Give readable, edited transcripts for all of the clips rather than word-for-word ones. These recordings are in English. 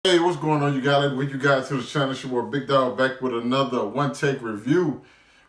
Hey, what's going on, you guys? With you guys to the channel, it's your boy Big Dog back with another one take review.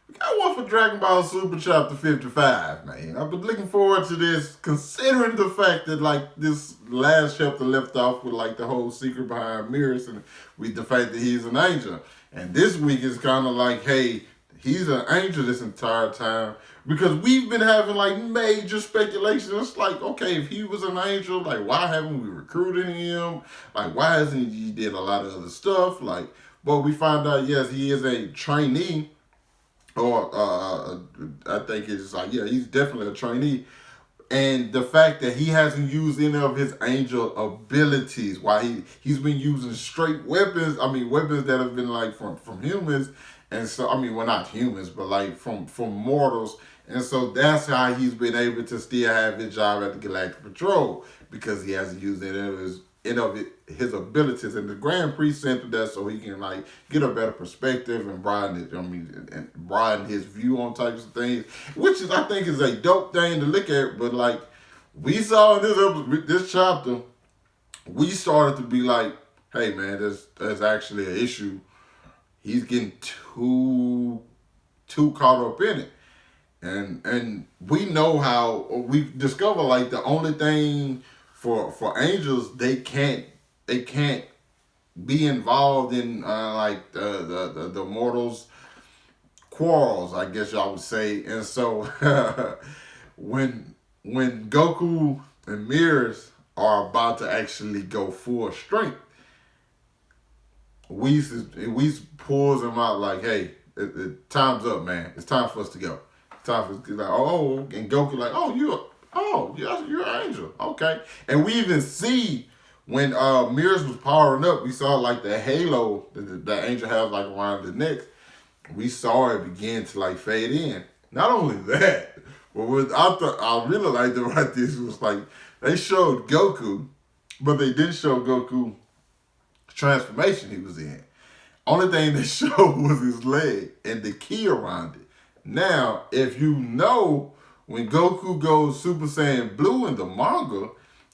We got one for Dragon Ball Super Chapter 55, man. I've been looking forward to this, considering the fact that like this last chapter left off with like the whole secret behind Merus and with the fact that he's an angel. And this week is kind of like, hey, he's an angel this entire time. Because we've been having like major speculation. It's like, okay, if he was an angel, like why haven't we recruited him? Like why hasn't he did a lot of other stuff? Like, but we found out, yes, he is a trainee. Or I think it's like, yeah, he's definitely a trainee. And the fact that he hasn't used any of his angel abilities, why he's been using straight weapons. I mean, weapons that have been like from humans, and so I mean, well, not humans, but like from mortals. And so that's how he's been able to still have his job at the Galactic Patrol, because he hasn't used his abilities. And the Grand Prix sent that so he can like get a better perspective and broaden it. I mean, and broaden his view on types of things, which is I think is a dope thing to look at. But like we saw in this chapter, we started to be like, hey man, there's actually an issue. He's getting too caught up in it. And we know how we discover like the only thing for angels, they can't be involved in like the mortals quarrels, I guess y'all would say. And so when Goku and Merus are about to actually go full strength, we pulls him out like, hey, time's up, man. It's time for us to go. Time for us to like, oh, and Goku like, you're an angel, okay. And we even see when Merus was powering up, we saw like the halo that the angel has like around the neck. We saw it begin to like fade in. Not only that, but what I really liked about this was like they showed Goku, but they didn't show Goku transformation he was in. Only thing they showed was his leg and the key around it. Now, if you know, when Goku goes Super Saiyan Blue in the manga,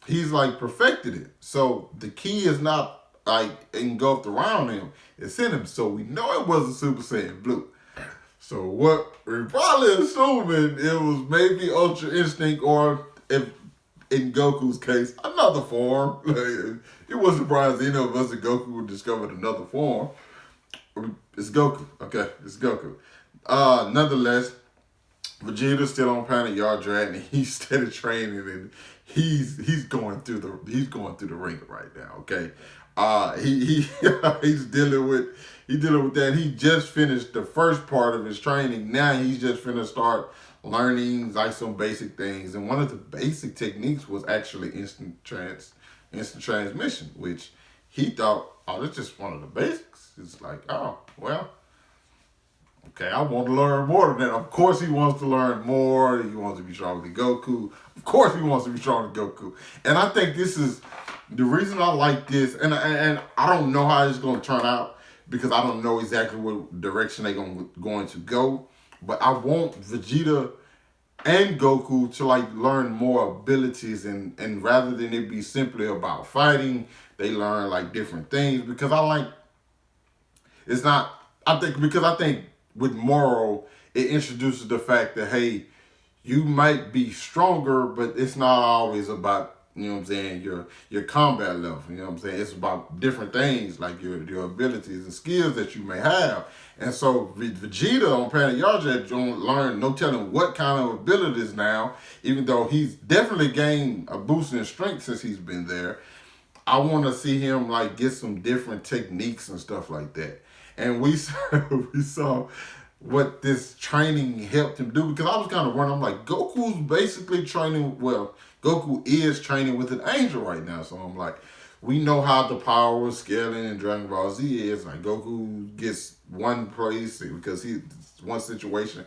he's like perfected it. So the key is not like engulfed around him, it's in him. So we know it wasn't Super Saiyan Blue. So what we're probably assuming, it was maybe Ultra Instinct, or if in Goku's case, another form. Like, it wasn't surprising any of us that Goku would discover another form. It's Goku. Okay, it's Goku. Nonetheless, Vegeta's still on planet Yardrat, and he's steady training, and he's going through the ring right now. Okay, he's dealing with that. He just finished the first part of his training. Now he's just finna start learning like some basic things, and one of the basic techniques was actually instant transmission, which he thought, oh, that's just one of the basics. It's like, oh well. Okay, I want to learn more than that. Of course he wants to learn more. He wants to be stronger than Goku. Of course he wants to be stronger than Goku. And I think this is the reason I like this. And I don't know how it's going to turn out, because I don't know exactly what direction they're going to go. But I want Vegeta and Goku to like learn more abilities, and rather than it be simply about fighting, they learn like different things. Because I think with Moro, it introduces the fact that, hey, you might be stronger, but it's not always about, you know what I'm saying, your combat level. You know what I'm saying? It's about different things, like your abilities and skills that you may have. And so Vegeta on planet Yardrat don't learn no telling what kind of abilities now, even though he's definitely gained a boost in strength since he's been there. I want to see him like get some different techniques and stuff like that. And we saw what this training helped him do, because I was kind of wondering, I'm like, Goku's basically training, well, Goku is training with an angel right now. So I'm like, we know how the power of scaling in Dragon Ball Z is. Like Goku gets one place because he's one situation.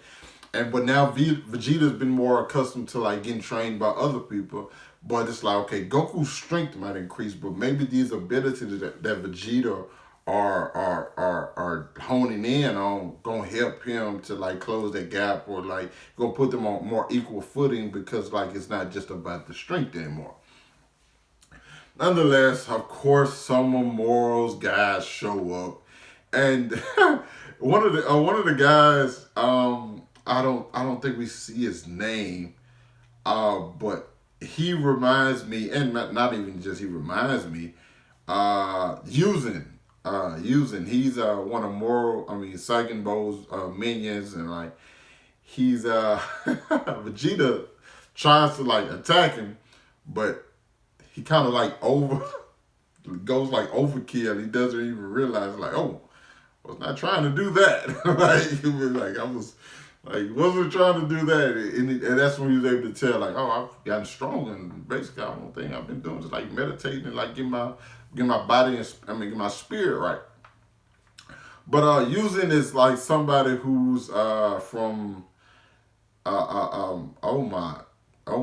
But now Vegeta's been more accustomed to like getting trained by other people. But it's like, okay, Goku's strength might increase, but maybe these abilities that Vegeta are honing in on gonna help him to like close that gap, or like gonna put them on more equal footing, because like it's not just about the strength anymore. nonetheless, of course, some of Moral's guys show up, and one of the guys, I don't think we see his name, but he reminds me, and not even just he reminds me, using he's one of Moral, I mean Saiyan Bow's minions, and like he's Vegeta tries to like attack him, but he kind of like goes like overkill. He doesn't even realize like, oh, I was not trying to do that. Like he was like, I was like wasn't trying to do that, and that's when he was able to tell like, oh, I've gotten strong, and basically I don't think I've been doing just like meditating and like get my body and get my spirit right. But using is like somebody who's from oh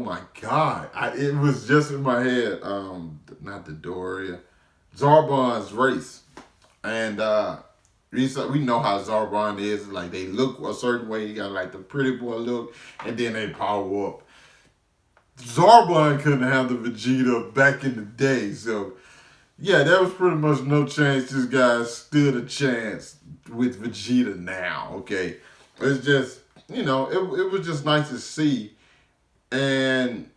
my God, it was just in my head. Not the Doria, Zarbon's race, and we know how Zarbon is. Like they look a certain way. You got like the pretty boy look, and then they power up. Zarbon couldn't handle Vegeta back in the day, so yeah, there was pretty much no chance this guy stood a chance with Vegeta now. Okay, it's just it was just nice to see, and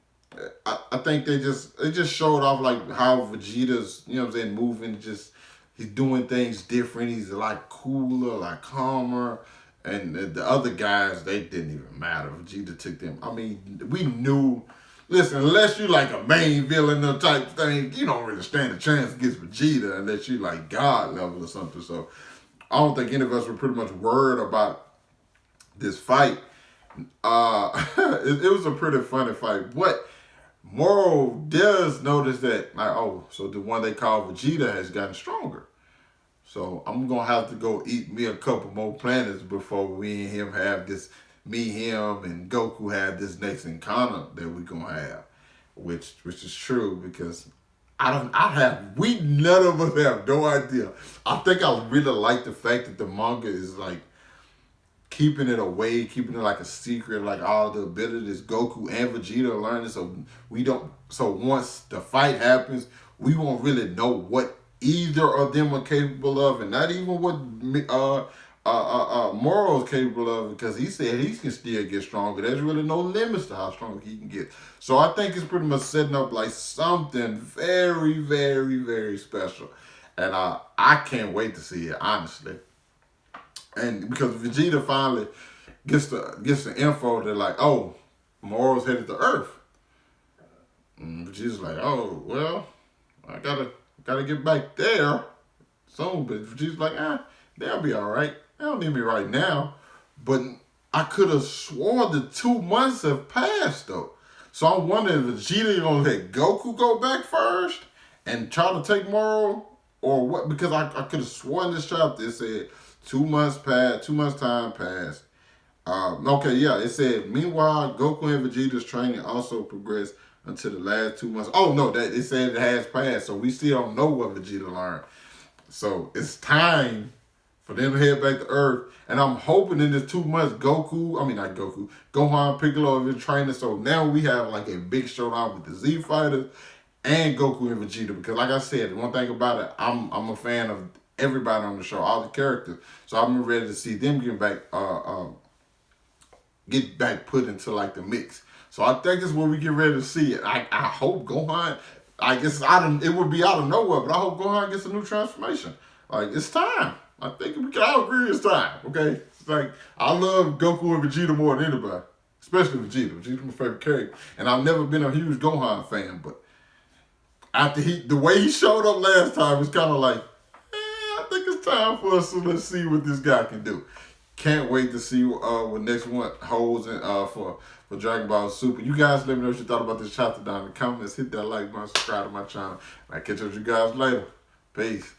I think they just showed off like how Vegeta's moving, just he's doing things different. He's a lot cooler, like calmer, and the other guys they didn't even matter. Vegeta took them. I mean, we knew. Listen, unless you like a main villain or type thing, you don't really stand a chance against Vegeta unless you like God level or something. So I don't think any of us were pretty much worried about this fight. It was a pretty funny fight. But Moro does notice that, like, oh, so the one they call Vegeta has gotten stronger. So I'm gonna have to go eat me a couple more planets before we and him have this. Me, him, and Goku have this next encounter that we gonna have, which is true because we none of us have no idea. I think I really like the fact that the manga is like keeping it away, keeping it like a secret, like all the abilities Goku and Vegeta are learning. So we don't. So once the fight happens, we won't really know what either of them are capable of, and not even what Moro is capable of, because he said he can still get stronger. There's really no limits to how strong he can get. So I think it's pretty much setting up like something very, very, very special, and I can't wait to see it, honestly. And because Vegeta finally gets the info, they're like, oh, Moro's headed to Earth. And Vegeta's like, oh well, I gotta get back there soon. But Vegeta's like, they'll be all right. They don't need me right now. But I could have sworn the 2 months have passed though. So I'm wondering if Vegeta gonna let Goku go back first and try to take Moro, or what? Because I could have sworn this chapter it said 2 months passed, 2 months time passed. Okay, yeah, it said meanwhile Goku and Vegeta's training also progressed until the last 2 months. Oh no, that it said it has passed, so we still don't know what Vegeta learned. So it's time for them to head back to Earth. And I'm hoping in this 2 months, Gohan, Piccolo have been training. So now we have like a big showdown with the Z Fighters and Goku and Vegeta. Because like I said, one thing about it, I'm a fan of everybody on the show, all the characters. So I'm ready to see them get back put into like the mix. So I think this is where we get ready to see it. I hope Gohan, I guess it would be out of nowhere, but I hope Gohan gets a new transformation. Like, it's time. I think we can all agree it's time, okay? It's like, I love Goku and Vegeta more than anybody, especially Vegeta. Vegeta's my favorite character. And I've never been a huge Gohan fan, but after the way he showed up last time, it's kind of like, I think it's time for us to let's see what this guy can do. Can't wait to see what next one holds for Dragon Ball Super. You guys let me know what you thought about this chapter down in the comments. Hit that like button, subscribe to my channel. And I'll catch up with you guys later. Peace.